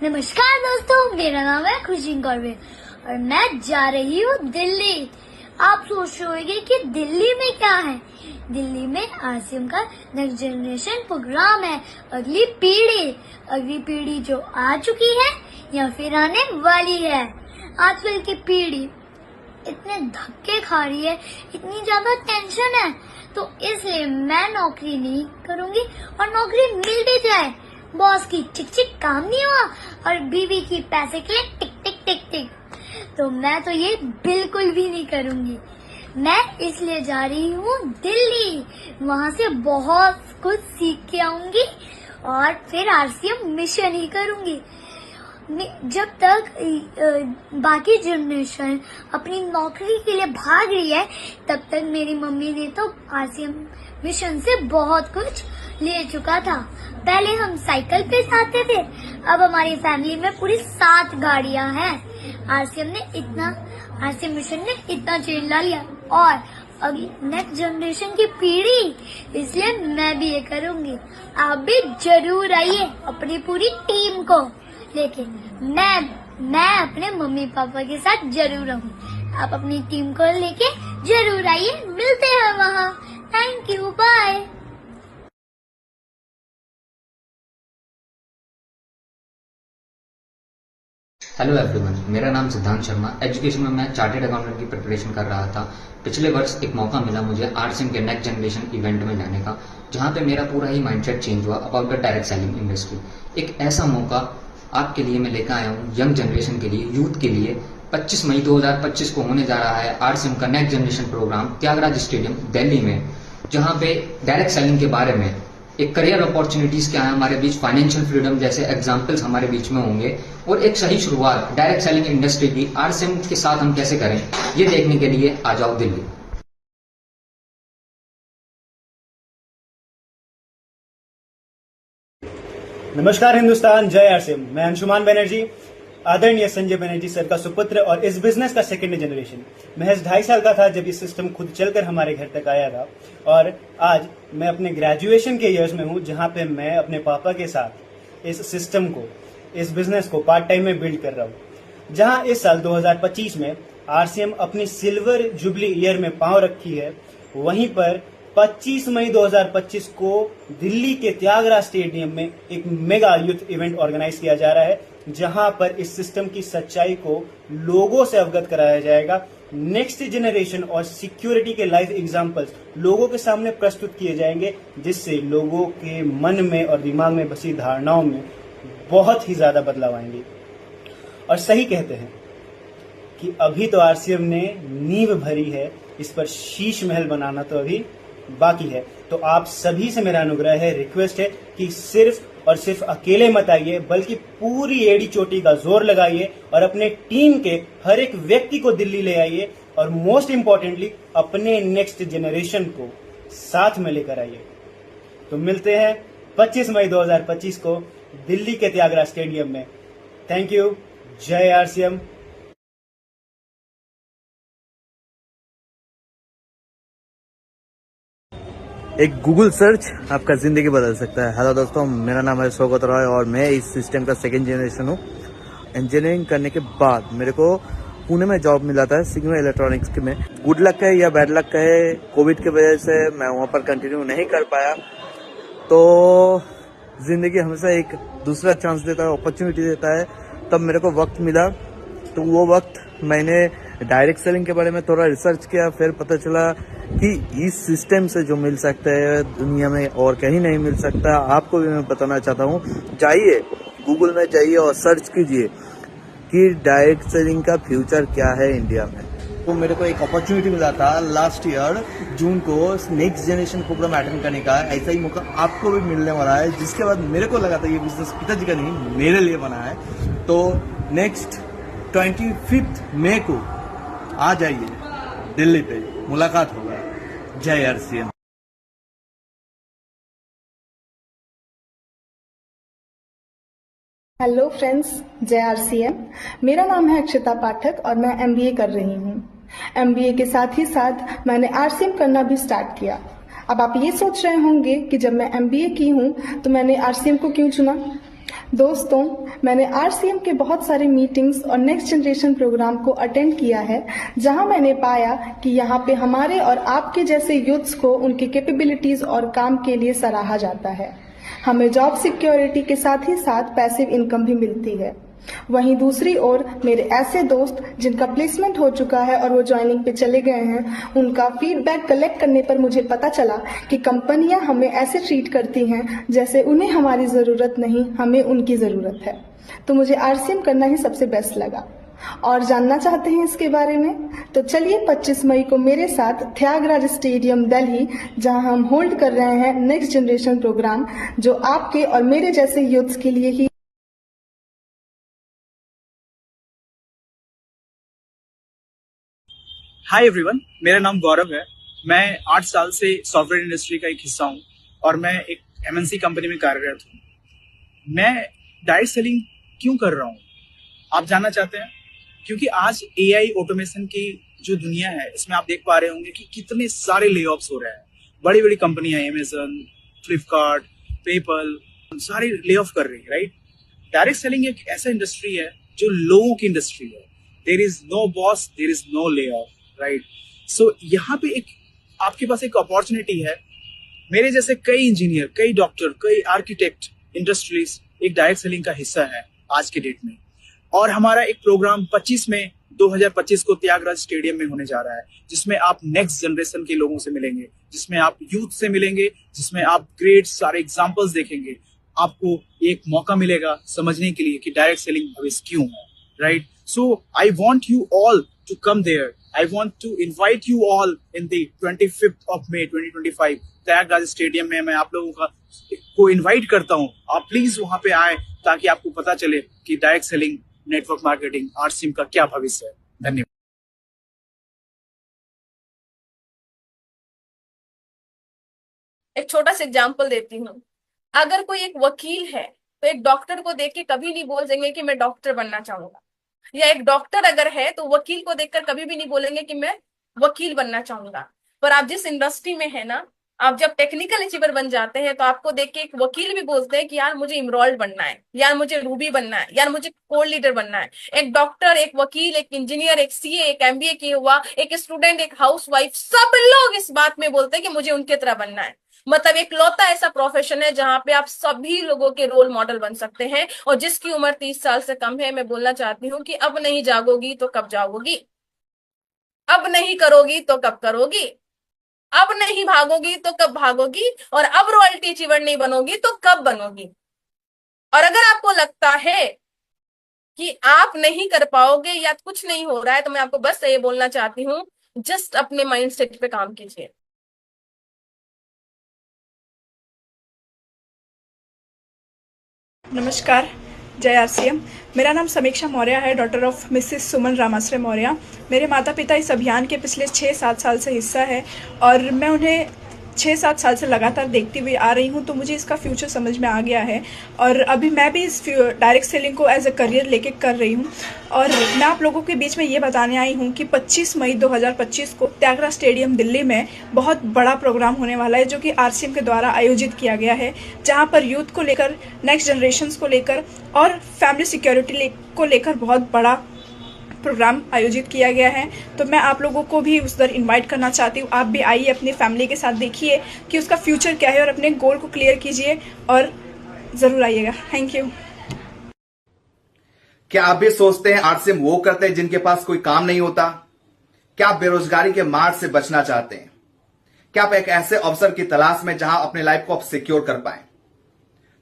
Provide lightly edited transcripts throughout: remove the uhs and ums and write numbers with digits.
नमस्कार दोस्तों, मेरा नाम है खुशी कौरवे और मैं जा रही हूँ दिल्ली। आप सोच रहे होंगे कि दिल्ली में क्या है। दिल्ली में आरसीएम का नेक्स्ट जनरेशन प्रोग्राम है। अगली पीढ़ी जो आ चुकी है या फिर आने वाली है। आजकल की पीढ़ी इतने धक्के खा रही है, इतनी ज्यादा टेंशन है, तो इसलिए मैं नौकरी नहीं करूंगी और नौकरी मिल भी जाए, बॉस की चिक चिक काम नहीं हुआ और बीवी की पैसे के लिए टिक टिक टिक टिक, तो मैं तो ये बिल्कुल भी नहीं करूंगी। मैं इसलिए जा रही हूँ दिल्ली, वहाँ से बहुत कुछ सीख के आऊंगी और फिर आरसीएम मिशन ही करूंगी। जब तक बाकी जनरेशन अपनी नौकरी के लिए भाग रही है, तब तक मेरी मम्मी ने तो आरसीएम मिशन से बहुत कुछ ले चुका था। पहले हम साइकिल पे जाते थे, अब हमारी फैमिली में पूरी 7 गाड़ियां हैं। आरसीएम मिशन ने इतना चेंज ला लिया और अभी नेक्स्ट जनरेशन की पीढ़ी, इसलिए मैं भी ये करूंगी। आप भी जरूर आइए अपनी पूरी टीम को लेके। मैं अपने मम्मी पापा के साथ जरूर रहूँ। आप अपनी टीम को लेके जरूर आइए, मिलते हैं वहाँ। Thank you, bye. Hello everyone, मेरा नाम सिद्धांत शर्मा। एजुकेशन में मैं चार्टेड अकाउंटेंट की प्रिपरेशन कर रहा था। पिछले वर्ष एक मौका मिला मुझे आरसीएम के नेक्स्ट जनरेशन इवेंट में जाने का, जहां पे मेरा पूरा ही माइंडसेट चेंज हुआ about the direct selling industry. एक ऐसा मौका आपके लिए मैं लेकर आया हूँ, यंग जनरेशन के लिए, यूथ के लिए। 25 मई 2025 को होने जा रहा है आरसीएम का next generation program Thyagaraj stadium Delhi में, जहां पे डायरेक्ट सेलिंग के बारे में, एक करियर अपॉर्चुनिटीज क्या है हमारे बीच, फाइनेंशियल फ्रीडम जैसे एग्जांपल्स हमारे बीच में होंगे और एक सही शुरुआत डायरेक्ट सेलिंग इंडस्ट्री की आरसीएम के साथ हम कैसे करें, ये देखने के लिए आ जाओ दिल्ली। नमस्कार हिंदुस्तान, जय आरसीएम। मैं अंशुमान बनर्जी, आदरणीय संजय बनर्जी सर का सुपुत्र और इस बिजनेस का सेकेंड जनरेशन। महज 2.5 साल का था जब ये सिस्टम खुद चलकर हमारे घर तक आया था और आज मैं अपने ग्रेजुएशन के ईयर्स में हूँ, जहाँ पे मैं अपने पापा के साथ इस सिस्टम को, इस बिजनेस को पार्ट टाइम में बिल्ड कर रहा हूँ। जहाँ इस साल 2025 में आरसीएम अपनी सिल्वर जुबली ईयर में पांव रखी है, वहीं पर 25 मई 2025 को दिल्ली के त्यागराज स्टेडियम में एक मेगा यूथ इवेंट ऑर्गेनाइज किया जा रहा है, जहां पर इस सिस्टम की सच्चाई को लोगों से अवगत कराया जाएगा। नेक्स्ट जनरेशन और सिक्योरिटी के लाइव एग्जांपल्स लोगों के सामने प्रस्तुत किए जाएंगे, जिससे लोगों के मन में और दिमाग में बसी धारणाओं में बहुत ही ज्यादा बदलाव आएंगे। और सही कहते हैं कि अभी तो आरसीएम ने नींव भरी है, इस पर शीश महल बनाना तो अभी बाकी है। तो आप सभी से मेरा अनुग्रह है, रिक्वेस्ट है कि सिर्फ और सिर्फ अकेले मत आइए, बल्कि पूरी एड़ी चोटी का जोर लगाइए और अपने टीम के हर एक व्यक्ति को दिल्ली ले आइए और मोस्ट इंपॉर्टेंटली अपने नेक्स्ट जनरेशन को साथ में लेकर आइए। तो मिलते हैं 25 मई 2025 को दिल्ली के त्यागराज स्टेडियम में। थैंक यू, जय आरसीएम। एक गूगल सर्च आपका जिंदगी बदल सकता है। हेलो दोस्तों, मेरा नाम है शौकत रॉय और मैं इस सिस्टम का सेकेंड जनरेशन हूँ। इंजीनियरिंग करने के बाद मेरे को पुणे में जॉब मिला था सिग्मा इलेक्ट्रॉनिक्स में। गुड लक है या बैड लक है, कोविड की वजह से मैं वहाँ पर कंटिन्यू नहीं कर पाया। तो जिंदगी हमेशा एक दूसरा चांस देता है, अपॉर्चुनिटी देता है। तब मेरे को वक्त मिला, तो वो वक्त मैंने डायरेक्ट सेलिंग के बारे में थोड़ा रिसर्च किया। फिर पता चला कि इस सिस्टम से जो मिल सकता है दुनिया में और कहीं नहीं मिल सकता। आपको भी मैं बताना चाहता हूँ, जाइए गूगल में जाइए और सर्च कीजिए कि डायरेक्ट सेलिंग का फ्यूचर क्या है इंडिया में। तो मेरे को एक अपॉर्चुनिटी मिला था लास्ट ईयर जून को नेक्स्ट जनरेशन प्रोग्राम अटेंड करने का। ऐसा ही मौका आपको भी मिलने वाला है, जिसके बाद मेरे को लगा था ये बिजनेस पिताजी का नहीं मेरे लिए बना है। तो नेक्स्ट 25 मई को आ जाइए दिल्ली पे, मुलाकात होगा। जय आरसीएम। हेलो फ्रेंड्स, जय आरसीएम। मेरा नाम है अक्षता पाठक और मैं एमबीए कर रही हूँ। एमबीए के साथ ही साथ मैंने आरसीएम करना भी स्टार्ट किया। अब आप ये सोच रहे होंगे कि जब मैं एमबीए की हूँ तो मैंने आरसीएम को क्यों चुना। दोस्तों, मैंने आरसीएम के बहुत सारे मीटिंग्स और नेक्स्ट जनरेशन प्रोग्राम को अटेंड किया है, जहां मैंने पाया कि यहाँ पे हमारे और आपके जैसे यूथ्स को उनकी कैपेबिलिटीज और काम के लिए सराहा जाता है। हमें जॉब सिक्योरिटी के साथ ही साथ पैसिव इनकम भी मिलती है। वहीं दूसरी ओर मेरे ऐसे दोस्त जिनका प्लेसमेंट हो चुका है और वो ज्वाइनिंग पे चले गए हैं, उनका फीडबैक कलेक्ट करने पर मुझे पता चला कि कंपनियां हमें ऐसे ट्रीट करती हैं जैसे उन्हें हमारी ज़रूरत नहीं, हमें उनकी ज़रूरत है। तो मुझे आरसीएम करना ही सबसे बेस्ट लगा। और जानना चाहते हैं इसके बारे में? तो चलिए 25 मई को मेरे साथ त्यागराज स्टेडियम दिल्ली, जहां हम होल्ड कर रहे हैं नेक्स्ट जनरेशन प्रोग्राम, जो आपके और मेरे जैसे यूथ्स के लिए ही। हाय एवरीवन, मेरा नाम गौरव है। मैं 8 साल से सॉफ्टवेयर इंडस्ट्री का एक हिस्सा हूं और मैं एक एमएनसी कंपनी में कार्यरत हूं। मैं डायरेक्ट सेलिंग क्यों कर रहा हूं, आप जानना चाहते हैं? क्योंकि आज एआई ऑटोमेशन की जो दुनिया है, इसमें आप देख पा रहे होंगे कि कितने सारे लेऑफ्स हो रहे हैं। बड़ी बड़ी कंपनियां, अमेजन, फ्लिपकार्ट, पेपल, सारे लेऑफ कर रही है, राइट? डायरेक्ट सेलिंग एक ऐसा इंडस्ट्री है जो लोगों की इंडस्ट्री है। There is no boss, there is no layoff, right? So यहाँ पे एक आपके पास एक अपॉर्चुनिटी है। मेरे जैसे कई इंजीनियर, कई डॉक्टर, कई आर्किटेक्ट, इंडस्ट्रीज एक डायरेक्ट सेलिंग का हिस्सा है आज के डेट में। और हमारा एक प्रोग्राम 25 में 2025 को त्यागराज स्टेडियम में होने जा रहा है, जिसमें आप नेक्स्ट जनरेशन के लोगों से मिलेंगे, जिसमें आप यूथ से मिलेंगे, जिसमें आप ग्रेट सारे एग्जाम्पल्स देखेंगे। आपको एक मौका मिलेगा समझने के लिए कि डायरेक्ट सेलिंग भविष्य क्यों है, right? So I want you all to come there. I want to invite you all in the 25th of May 2025 Thyagaraj stadium में मैं आप लोगों को इनवाइट करता हूं। आप प्लीज वहां पे आए ताकि आपको पता चले कि direct selling, network marketing, RCM का क्या भविष्य है। धन्यवाद। एक छोटा सा एग्जाम्पल देती हूँ। अगर कोई एक वकील है तो एक डॉक्टर को देख के कभी नहीं बोल देंगे कि मैं डॉक्टर बनना चाहूंगा, या एक डॉक्टर अगर है तो वकील को देखकर कभी भी नहीं बोलेंगे कि मैं वकील बनना चाहूंगा। पर आप जिस इंडस्ट्री में है ना, आप जब टेक्निकल अचीवर बन जाते हैं तो आपको देख के एक वकील भी बोलते हैं कि यार मुझे इमरोल्ड बनना है, यार मुझे रूबी बनना है, यार मुझे कोर लीडर बनना है। एक डॉक्टर, एक वकील, एक इंजीनियर, एक सीए, एक एमबीए किया हुआ, एक स्टूडेंट, एक हाउसवाइफ, सब लोग इस बात में बोलते हैं कि मुझे उनके तरह बनना है। मतलब एक लौता ऐसा प्रोफेशन है जहां पे आप सभी लोगों के रोल मॉडल बन सकते हैं। और जिसकी उम्र 30 साल से कम है, मैं बोलना चाहती हूँ कि अब नहीं जागोगी तो कब जागोगी, अब नहीं करोगी तो कब करोगी, अब नहीं भागोगी तो कब भागोगी, और अब रॉयल्टी अचीवर नहीं बनोगी तो कब बनोगी। और अगर आपको लगता है कि आप नहीं कर पाओगे या कुछ नहीं हो रहा है, तो मैं आपको बस ये बोलना चाहती हूँ, जस्ट अपने माइंड सेट पे काम कीजिए। नमस्कार, जय आरसीएम। मेरा नाम समीक्षा मौर्य है, डॉटर ऑफ मिसेस सुमन रामाश्रय मौर्य। मेरे माता पिता इस अभियान के पिछले 6-7 साल से हिस्सा है और मैं उन्हें 6-7 साल से लगातार देखती हुई आ रही हूँ, तो मुझे इसका फ्यूचर समझ में आ गया है। और अभी मैं भी इस डायरेक्ट सेलिंग को एज अ करियर लेके कर रही हूँ। और मैं आप लोगों के बीच में ये बताने आई हूँ कि 25 मई 2025 को त्यागराज स्टेडियम दिल्ली में बहुत बड़ा प्रोग्राम होने वाला है, जो कि आरसीएम के द्वारा आयोजित किया गया है, जहाँ पर यूथ को लेकर, नेक्स्ट जनरेशन को लेकर और फैमिली सिक्योरिटी को लेकर बहुत बड़ा प्रोग्राम आयोजित किया गया है। तो मैं आप लोगों को भी उस दर इनवाइट करना चाहती हूँ। आप भी आइए, अपनी फैमिली के साथ देखिए कि उसका फ्यूचर क्या है और अपने गोल को क्लियर कीजिए और ज़रूर आइएगा। Thank you. क्या आप भी सोचते हैं आरसीएम वो करते हैं जिनके पास कोई काम नहीं होता? क्या आप बेरोजगारी के मार से बचना चाहते हैं? क्या आप एक ऐसे अवसर की तलाश में जहां अपने लाइफ को आप सिक्योर कर पाए?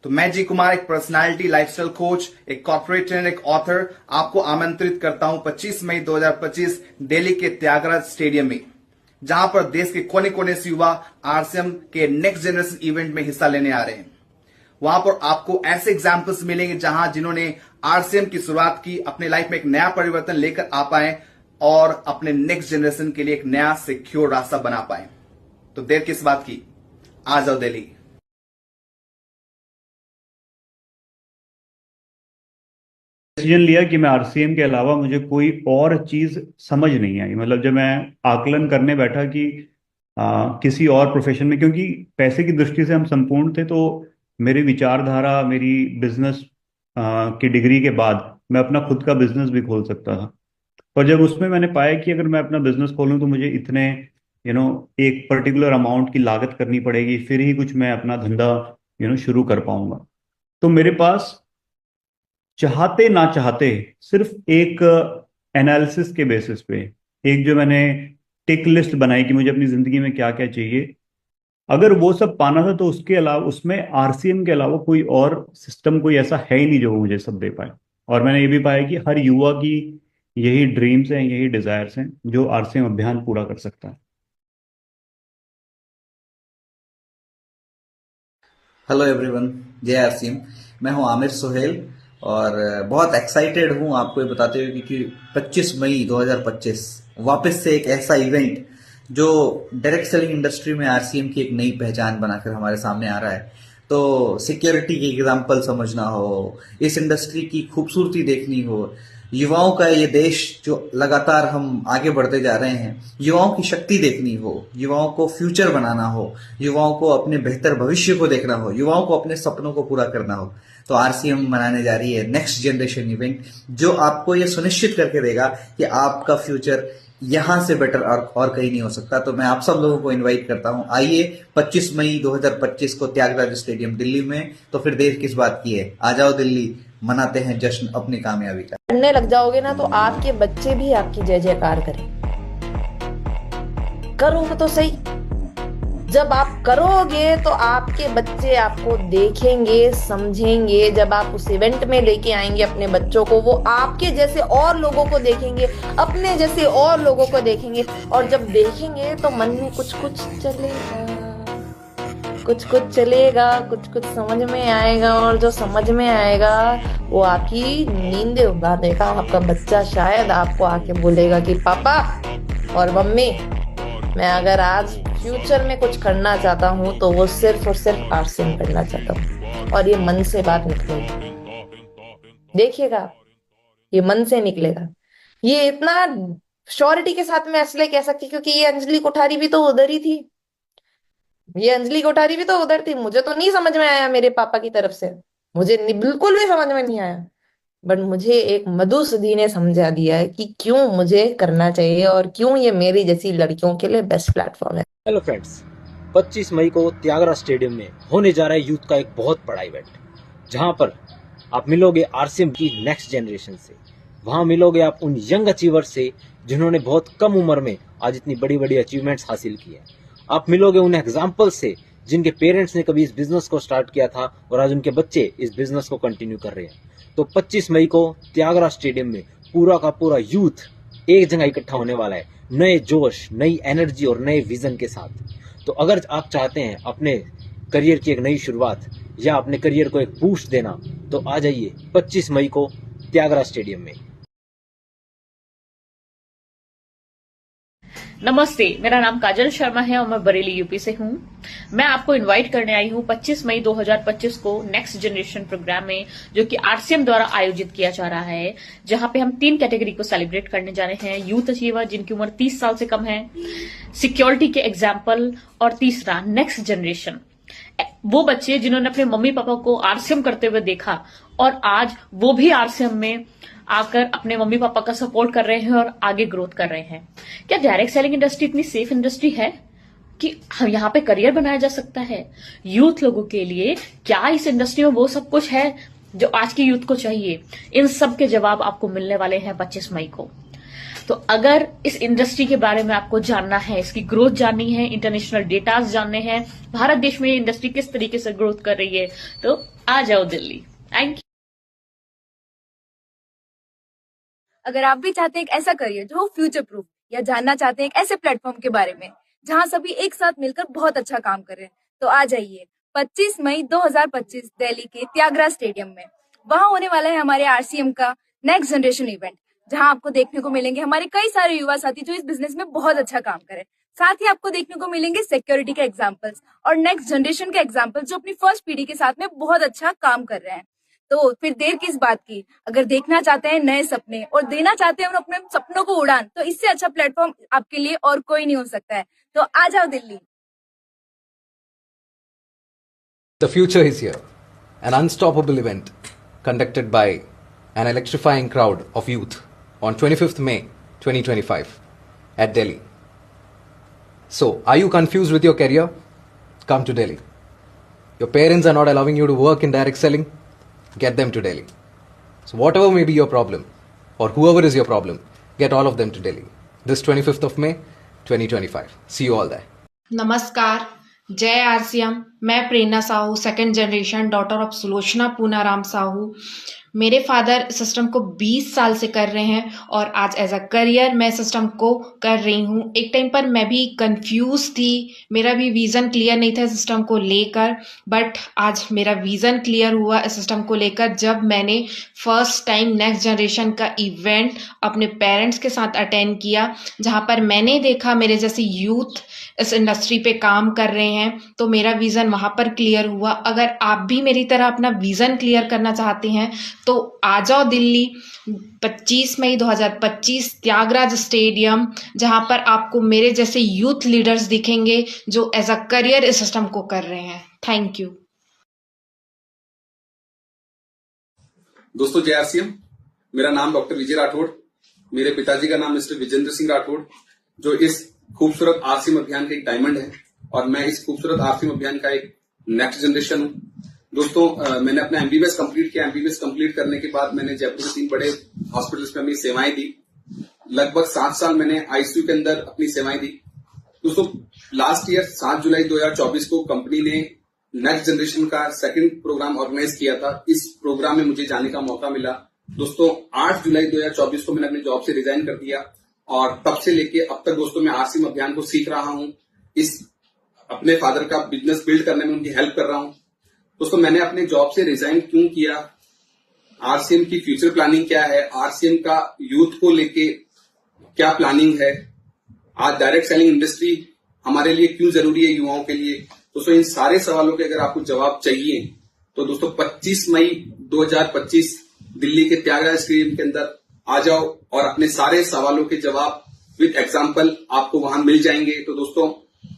तो मैं जी कुमार, एक पर्सनालिटी लाइफस्टाइल कोच, एक कॉर्पोरेट ट्रेनर, एक ऑथर, आपको आमंत्रित करता हूं 25 मई 2025 दिल्ली के त्यागराज स्टेडियम में, जहां पर देश के कोने कोने से युवा आरसीएम के नेक्स्ट जनरेशन इवेंट में हिस्सा लेने आ रहे हैं। वहां पर आपको ऐसे एग्जाम्पल्स मिलेंगे जहां जिन्होंने आरसीएम की शुरुआत की, अपने लाइफ में एक नया परिवर्तन लेकर आ पाए और अपने नेक्स्ट जनरेशन के लिए एक नया सिक्योर रास्ता बना पाए। तो देर किस बात की, आ जाओ दिल्ली। डिसीजन लिया कि मैं आरसीएम के अलावा मुझे कोई और चीज समझ नहीं आई। मतलब जब मैं आकलन करने बैठा कि किसी और प्रोफेशन में, क्योंकि पैसे की दृष्टि से हम संपूर्ण थे, तो मेरी विचारधारा, मेरी बिजनेस की डिग्री के बाद मैं अपना खुद का बिजनेस भी खोल सकता था। पर जब उसमें मैंने पाया कि अगर मैं अपना बिजनेस खोलूं तो मुझे इतने एक पर्टिकुलर अमाउंट की लागत करनी पड़ेगी, फिर ही कुछ मैं अपना धंधा शुरू कर पाऊंगा। तो मेरे पास चाहते ना चाहते सिर्फ एक एनालिसिस के बेसिस पे, एक जो मैंने टिक लिस्ट बनाई कि मुझे अपनी जिंदगी में क्या क्या चाहिए, अगर वो सब पाना था तो उसके अलावा उसमें आरसीएम के अलावा कोई और सिस्टम कोई ऐसा है ही नहीं जो मुझे सब दे पाए। और मैंने ये भी पाया कि हर युवा की यही ड्रीम्स हैं, यही डिजायर्स हैं जो आरसीएम अभियान पूरा कर सकता है। हेलो एवरीवन, जय आरसीएम। मैं हूं आमिर सोहेल और बहुत एक्साइटेड हूं आपको ये बताते हुए कि 25 मई 2025 वापस से एक ऐसा इवेंट जो डायरेक्ट सेलिंग इंडस्ट्री में आरसीएम की एक नई पहचान बनाकर हमारे सामने आ रहा है। तो सिक्योरिटी की एग्जाम्पल समझना हो, इस इंडस्ट्री की खूबसूरती देखनी हो, युवाओं का ये देश जो लगातार हम आगे बढ़ते जा रहे हैं, युवाओं की शक्ति देखनी हो, युवाओं को फ्यूचर बनाना हो, युवाओं को अपने बेहतर भविष्य को देखना हो, युवाओं को अपने सपनों को पूरा करना हो, तो आरसीएम मनाने जा रही है नेक्स्ट जनरेशन इवेंट जो आपको ये सुनिश्चित करके देगा कि आपका फ्यूचर यहां से बेटर और कहीं नहीं हो सकता। तो मैं आप सब लोगों को इनवाइट करता हूं, आइए 25 मई 2025 को त्यागराज स्टेडियम दिल्ली में। तो फिर देर किस बात की है, आ जाओ दिल्ली, मनाते हैं जश्न अपनी कामयाबी का। पढ़ने लग जाओगे ना तो आपके बच्चे भी आपकी जय जयकार करें। करोगे तो सही, जब आप करोगे तो आपके बच्चे आपको देखेंगे, समझेंगे। जब आप उस इवेंट में लेके आएंगे अपने बच्चों को, वो आपके जैसे और लोगों को देखेंगे, अपने जैसे और लोगों को देखेंगे। और जब देखेंगे तो मन में कुछ कुछ चलेगा, कुछ कुछ चलेगा, कुछ कुछ समझ में आएगा। और जो समझ में आएगा वो आपकी नींदें उड़ा देगा। आपका बच्चा शायद आपको आके बोलेगा कि पापा और मम्मी, मैं अगर आज फ्यूचर में कुछ करना चाहता हूँ तो वो सिर्फ और सिर्फ आरसीएम करना चाहता हूँ। और ये मन से बात निकलेगी, देखिएगा, ये मन से निकलेगा। ये इतना श्योरिटी के साथ मैं इसलिए कह सकती क्योंकि ये अंजलि कोठारी भी तो उधर ही थी, ये अंजलि कोठारी भी तो उधर थी। मुझे तो नहीं समझ में आया मेरे पापा की तरफ से, मुझे बिल्कुल भी समझ में नहीं आया, बट मुझे एक मधुसूदन ने समझा दिया है कि क्यों मुझे करना चाहिए और क्यों ये मेरी जैसी लड़कियों के लिए बेस्ट प्लेटफॉर्म है। हेलो फ्रेंड्स, 25 मई को त्यागराज स्टेडियम में होने जा रहा है यूथ का एक बहुत बड़ा इवेंट, जहां पर आप मिलोगे आरसीएम की नेक्स्ट जनरेशन से। वहां मिलोगे आप उन यंग अचीवर से जिन्होंने बहुत कम उम्र में आज इतनी बड़ी बड़ी अचीवमेंट्स हासिल की है। आप मिलोगे उन एग्जाम्पल से जिनके पेरेंट्स ने कभी इस बिजनेस को स्टार्ट किया था और आज उनके बच्चे इस बिजनेस को कंटिन्यू कर रहे हैं। तो 25 मई को त्यागराज स्टेडियम में पूरा का पूरा यूथ एक जगह इकट्ठा होने वाला है, नए जोश, नई एनर्जी और नए विजन के साथ। तो अगर आप चाहते हैं अपने करियर की एक नई शुरुआत या अपने करियर को एक बूस्ट देना, तो आ जाइए 25 मई को त्यागराज स्टेडियम में। नमस्ते, मेरा नाम काजल शर्मा है और मैं बरेली यूपी से हूं। मैं आपको इनवाइट करने आई हूं 25 मई 2025 को नेक्स्ट जनरेशन प्रोग्राम में, जो कि आरसीएम द्वारा आयोजित किया जा रहा है, जहां पे हम 3 कैटेगरी को सेलिब्रेट करने जा रहे हैं। यूथ अचीवर जिनकी उम्र 30 साल से कम है, सिक्योरिटी के एग्जाम्पल, और तीसरा नेक्स्ट जनरेशन, वो बच्चे जिन्होंने अपने मम्मी पापा को आरसीएम करते हुए देखा और आज वो भी आरसीएम में आकर अपने मम्मी पापा का सपोर्ट कर रहे हैं और आगे ग्रोथ कर रहे हैं। क्या डायरेक्ट सेलिंग इंडस्ट्री इतनी सेफ इंडस्ट्री है कि हम यहाँ पे करियर बनाया जा सकता है? यूथ लोगों के लिए क्या इस इंडस्ट्री में वो सब कुछ है जो आज की यूथ को चाहिए? इन सब के जवाब आपको मिलने वाले हैं 25 मई को। तो अगर इस इंडस्ट्री के बारे में आपको जानना है, इसकी ग्रोथ जाननी है, इंटरनेशनल डेटाज जानने हैं, भारत देश में ये इंडस्ट्री किस तरीके से ग्रोथ कर रही है, तो आ जाओ दिल्ली। Thank you. अगर आप भी चाहते हैं एक ऐसा करियर जो फ्यूचर प्रूफ, या जानना चाहते हैं एक ऐसे प्लेटफॉर्म के बारे में जहां सभी एक साथ मिलकर बहुत अच्छा काम कर रहे हैं, तो आ जाइए 25 मई 2025 दिल्ली के त्यागराज स्टेडियम में। वहां होने वाला है हमारे आरसीएम का नेक्स्ट जनरेशन इवेंट, जहां आपको देखने को मिलेंगे हमारे कई सारे युवा साथी जो इस बिजनेस में बहुत अच्छा काम करें। साथ ही आपको देखने को मिलेंगे सिक्योरिटी के एग्जाम्पल्स और नेक्स्ट जनरेशन के एग्जाम्पल्स जो अपनी फर्स्ट पीढ़ी के साथ में बहुत अच्छा काम कर रहे हैं। तो फिर देर किस बात की, अगर देखना चाहते हैं नए सपने और देना चाहते हैं अपने सपनों को उड़ान, तो इससे अच्छा प्लेटफॉर्म आपके लिए और कोई नहीं हो सकता है। तो आ जाओ Delhi. The future is here, an unstoppable event conducted by an electrifying crowd of youth on 25th May 2025 at Delhi. So, are you confused with your career? Come to Delhi. Your parents are not allowing you to work in direct selling? Get them to Delhi. So, whatever may be your problem, or whoever is your problem, get all of them to Delhi. This 25th of May 2025. See you all there. नमस्कार, जय आरसीएम। मैं Prerna Sahu, second generation daughter of Sulochana Punaram Sahu. मेरे father system को 20 साल से कर रहे हैं और आज एज अ करियर मैं सिस्टम को कर रही हूँ। एक टाइम पर मैं भी कंफ्यूज थी, मेरा भी विज़न क्लियर नहीं था सिस्टम को लेकर, बट आज मेरा विज़न क्लियर हुआ इस सिस्टम को लेकर जब मैंने फर्स्ट टाइम नेक्स्ट जनरेशन का इवेंट अपने पेरेंट्स के साथ अटेंड किया, जहाँ पर मैंने देखा मेरे जैसे यूथ इस इंडस्ट्री पे काम कर रहे हैं, तो मेरा विज़न वहाँ पर क्लियर हुआ। अगर आप भी मेरी तरह अपना विज़न क्लियर करना चाहते हैं तो आ जाओ दिल्ली 25 मई 2025 त्यागराज स्टेडियम, जहाँ पर आपको मेरे जैसे यूथ लीडर्स दिखेंगे जो एज अ करियर इस सिस्टम को कर रहे हैं। Thank you. दोस्तों, जय आरसीएम। मेरा नाम डॉक्टर विजय राठौड़, मेरे पिताजी का नाम मिस्टर विजेंद्र सिंह राठौड़, जो इस खूबसूरत आरसीएम अभियान का एक डायमंड है और मैं इस खूबसूरत आरसीएम अभियान का एक नेक्स्ट जनरेशन हूँ। दोस्तों, मैंने अपना एमबीबीएस कंप्लीट किया। एमबीबीएस कंप्लीट करने के बाद मैंने जयपुर में 3 बड़े हॉस्पिटल्स में अपनी सेवाएं दी। लगभग 7 साल मैंने आईसीयू के अंदर अपनी सेवाएं दी। दोस्तों, लास्ट ईयर 7 जुलाई 2024 को कंपनी ने नेक्स्ट जनरेशन का सेकंड प्रोग्राम ऑर्गेनाइज किया था। इस प्रोग्राम में मुझे जाने का मौका मिला। दोस्तों, 8 जुलाई 2024 को मैंने अपनी जॉब से रिजाइन कर दिया और तब से लेके अब तक दोस्तों मैं आरसीएम अभियान को सीख रहा हूँ। इस अपने फादर का बिजनेस बिल्ड करने में उनकी हेल्प कर रहा हूँ। दोस्तों, मैंने अपने जॉब से रिजाइन क्यों किया, आरसीएम की फ्यूचर प्लानिंग क्या है, आरसीएम का यूथ को लेके क्या प्लानिंग है, आज डायरेक्ट सेलिंग इंडस्ट्री हमारे लिए क्यों जरूरी है युवाओं के लिए। दोस्तों, इन सारे सवालों के अगर आपको जवाब चाहिए तो दोस्तों 25 मई 2025 दिल्ली के त्यागराज स्टेडियम के अंदर आ जाओ और अपने सारे सवालों के जवाब विद एग्जाम्पल आपको वहां मिल जाएंगे। तो दोस्तों,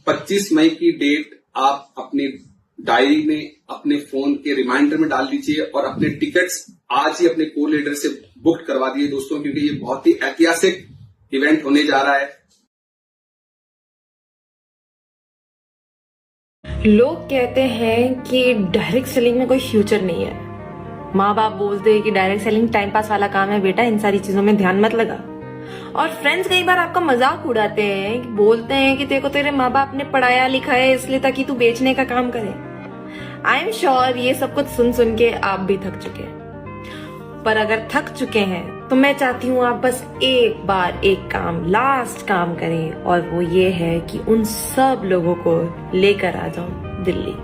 25 मई की डेट आप अपनी डायरी में, अपने फोन के रिमाइंडर में डाल दीजिए और अपने टिकट्स आज ही अपने को लीडर से बुक करवा दिए दोस्तों, क्योंकि ये बहुत ही ऐतिहासिक इवेंट होने जा रहा है। लोग कहते हैं कि डायरेक्ट सेलिंग में कोई फ्यूचर नहीं है। माँ बाप बोलते हैं कि डायरेक्ट सेलिंग टाइम पास वाला काम है बेटा, इन सारी चीजों में ध्यान मत लगा। और फ्रेंड्स कई बार आपका मजाक उड़ाते हैं, बोलते हैं कि तेरे को तेरे माँ बाप ने पढ़ाया लिखाया इसलिए ताकि तू बेचने का काम करे। आई एम श्योर ये सब कुछ सुन सुन के आप भी थक चुके हैं, पर अगर थक चुके हैं तो मैं चाहती हूँ आप बस एक बार एक काम, लास्ट काम करें, और वो ये है कि उन सब लोगों को लेकर आ जाओ दिल्ली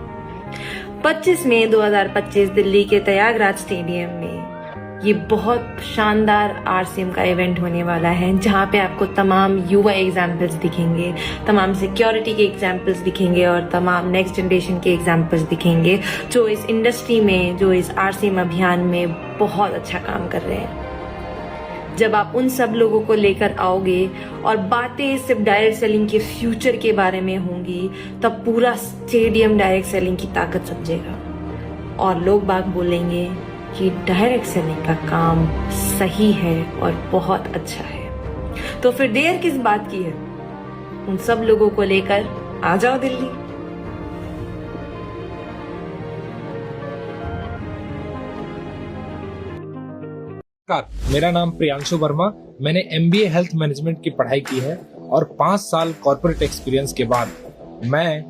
25 मई 2025 दिल्ली के त्यागराज स्टेडियम में। ये बहुत शानदार आरसीएम का इवेंट होने वाला है, जहाँ पे आपको तमाम युवा एग्जाम्पल्स दिखेंगे, तमाम सिक्योरिटी के एग्जाम्पल्स दिखेंगे और तमाम नेक्स्ट जनरेशन के एग्जाम्पल्स दिखेंगे जो इस इंडस्ट्री में, जो इस आरसीएम अभियान में बहुत अच्छा काम कर रहे हैं। जब आप उन सब लोगों को लेकर आओगे और बातें सिर्फ डायरेक्ट सेलिंग के फ्यूचर के बारे में होंगी, तब पूरा स्टेडियम डायरेक्ट सेलिंग की ताकत समझेगा और लोग बाग बोलेंगे कि डायरेक्ट सेलिंग का काम सही है और बहुत अच्छा है। तो फिर देर किस बात की है, उन सब लोगों को लेकर आ जाओ दिल्ली। मेरा नाम प्रियांशु वर्मा, मैंने MBA हेल्थ मैनेजमेंट की पढ़ाई की है और 5 साल कॉर्पोरेट एक्सपीरियंस के बाद मैं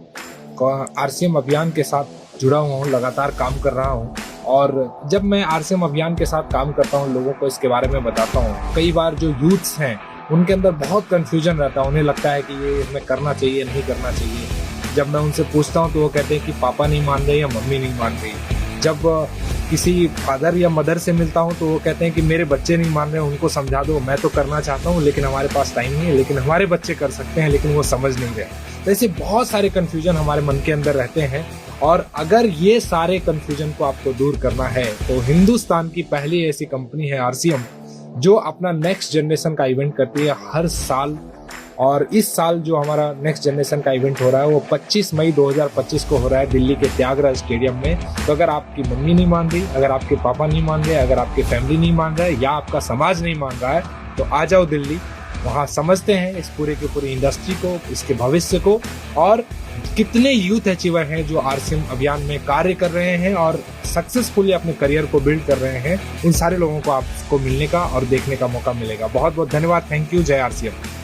आरसीएम अभियान के साथ जुड़ा हुआ हूँ, लगातार काम कर रहा हूँ। और जब मैं आरसीएम अभियान के साथ काम करता हूँ, लोगों को इसके बारे में बताता हूँ, कई बार जो यूथ्स हैं उनके अंदर बहुत कंफ्यूजन रहता है, उन्हें लगता है कि ये हमें करना चाहिए नहीं करना चाहिए। जब मैं उनसे पूछता हूँ तो वो कहते हैं कि पापा नहीं मान रहे या मम्मी नहीं मान रही। जब किसी फादर या मदर से मिलता हूँ तो वो कहते हैं कि मेरे बच्चे नहीं मान रहे, उनको समझा दो, मैं तो करना चाहता हूँ लेकिन हमारे पास टाइम नहीं है, लेकिन हमारे बच्चे कर सकते हैं लेकिन वो समझ नहीं रहे। तो ऐसे बहुत सारे कन्फ्यूजन हमारे मन के अंदर रहते हैं और अगर ये सारे कन्फ्यूजन को आपको दूर करना है तो हिंदुस्तान की पहली ऐसी कंपनी है आरसीएम जो अपना नेक्स्ट जनरेशन का इवेंट करती है हर साल और इस साल जो हमारा नेक्स्ट जनरेशन का इवेंट हो रहा है वो 25 मई 2025 को हो रहा है दिल्ली के त्यागराज स्टेडियम में। तो अगर आपकी मम्मी नहीं मान रही, अगर आपके पापा नहीं मान रहे, अगर आपकी फैमिली नहीं मान रहा है या आपका समाज नहीं मान रहा है तो आ जाओ दिल्ली। वहाँ समझते हैं इस पूरे की पूरी इंडस्ट्री को, इसके भविष्य को, और कितने यूथ अचीवर हैं जो आरसीएम अभियान में कार्य कर रहे हैं और सक्सेसफुली अपने करियर को बिल्ड कर रहे हैं। इन सारे लोगों को आपको मिलने का और देखने का मौका मिलेगा। बहुत बहुत धन्यवाद। Thank you. जय आरसीएम।